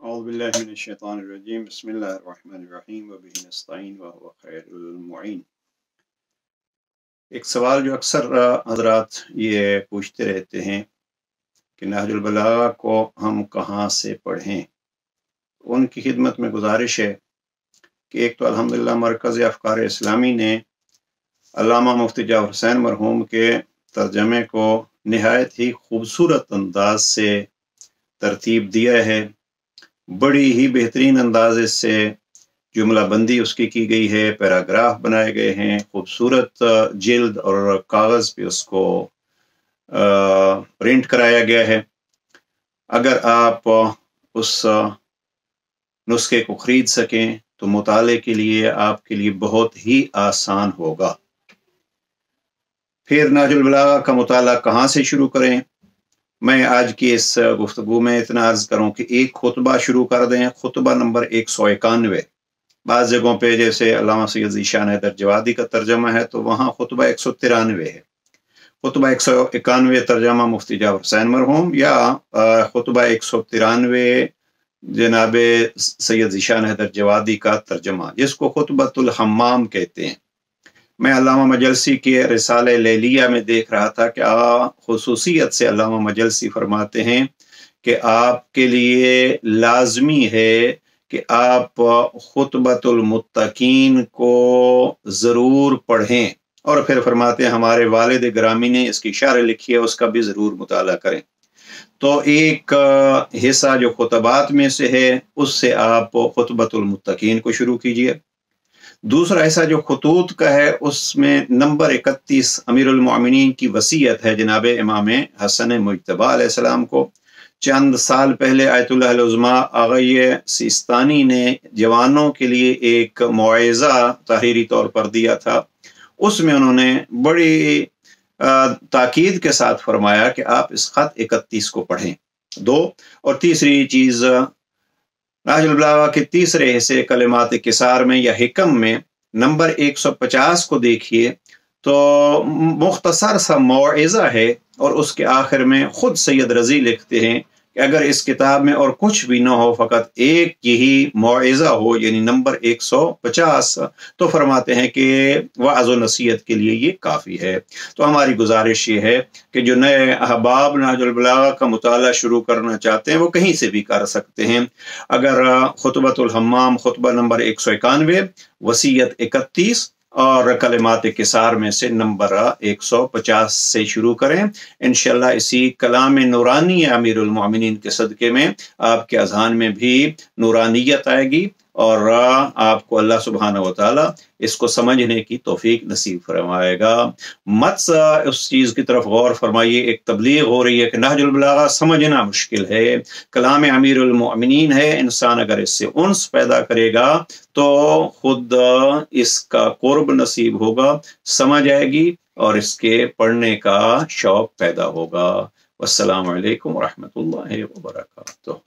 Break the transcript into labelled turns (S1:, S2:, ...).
S1: أعوذ بالله من الشيطان الرجيم بسم الله الرحمن الرحيم وبه نستعين وهو خير المعين۔ एक सवाल जो अक्सर हजरात ये पूछते रहते हैं कि नहजुल बलागा को हम कहाँ से पढ़ें। उनकी खिदमत में गुजारिश है कि एक तो अल्हम्दुलिल्लाह मरकज़ अफ़कार इस्लामी ने अल्लामा मुफ्ती जाफ़र हुसैन मरहूम के तर्जमे को निहायत ही खूबसूरत अंदाज से तरतीब दिया है। बड़ी ही बेहतरीन अंदाजे से जुमला बंदी उसकी की गई है, पैराग्राफ बनाए गए हैं, खूबसूरत जिल्द और कागज़ पे उसको प्रिंट कराया गया है। अगर आप उस नुस्खे को ख़रीद सकें तो मुताले के लिए आपके लिए बहुत ही आसान होगा। फिर नहजुल बलागा का मुताला कहाँ से शुरू करें। मैं आज की इस गुफ्तगू में इतना अर्ज करूं कि एक खुतबा शुरू कर दें, खुतबा नंबर 191। बाज़ जगहों पे जैसे अल्लामा सैयद ज़ीशान हैदर जवादी का तर्जमा है तो वहाँ खुतबा 193 है। खुतबा 191 तर्जमा मुफ्ती जाफ़र हुसैन मरहूम या खुतबा 193 जनाब सैयद ज़ीशान हैदर जवादी का तर्जमा, जिसको खुतबतुल हम्माम कहते हैं। मैं अल्लामा मजलसी के रिसाले लेलिया में देख रहा था कि खुसूसियत से अल्लामा मजलसी फरमाते हैं कि आपके लिए लाजमी है कि आप खुतबतुल मुत्तकीन को ज़रूर पढ़ें, और फिर फरमाते हैं हमारे वालिद ग्रामी ने इसकी शरह लिखी है, उसका भी ज़रूर मुताला करें। तो एक हिस्सा जो खुतबात में से है उससे आप खुतबतुल मुत्तकीन को शुरू कीजिए। दूसरा हिस्सा जो खुतूत का है उसमें नंबर 31 अमीरुल मोमिनीन की वसीयत है जनाब इमाम हसन मुज्तबा अलैहिस्सलाम को। चंद साल पहले आयतुल्लाह उज़्मा आग़ा सिस्तानी ने जवानों के लिए एक मौइज़ा तहरीरी तौर पर दिया था। उसमें उन्होंने बड़ी ताकीद के साथ फरमाया कि आप इस ख़त 31 को पढ़ें। दो और तीसरी चीज़, नहजुल बलागा के तीसरे हिस्से कलिमात किसार में या हिकम में नंबर 150 को देखिए तो मुख्तसर सा मौइज़ा है, और उसके आखिर में खुद सैयद रज़ी लिखते हैं कि अगर इस किताब में और कुछ भी ना हो, फ़कत एक यही मौइज़ा हो, यानी नंबर 150, तो फरमाते हैं कि वाज़ व नसीहत के लिए ये काफ़ी है। तो हमारी गुजारिश ये है कि जो नए अहबाब नहजुल बलागा का मुताला शुरू करना चाहते हैं वो कहीं से भी कर सकते हैं। अगर खुतबतुल हम्माम खुतबा नंबर 191, वसीयत 31 और कलिमात किसार में से नंबर 150 से शुरू करें। इंशाअल्लाह इसी कलाम नूरानी अमीरुल मोमिनीन के सदके में आपके अज़हान में भी नूरानियत आएगी और आपको अल्लाह सुब्हानहू व तआला इसको समझने की तौफीक नसीब फरमाएगा। मत उस चीज़ की तरफ गौर फरमाइए, एक तबलीग हो रही है कि नहजुल बलागा समझना मुश्किल है, कलाम अमीरुल मोमिनीन है, इंसान अगर इससे उन्स पैदा करेगा तो खुद इसका कुर्ब नसीब होगा, समझ आएगी और इसके पढ़ने का शौक पैदा होगा। वस्सलामु अलैकुम व रहमतुल्लाहि व बरकातुहू।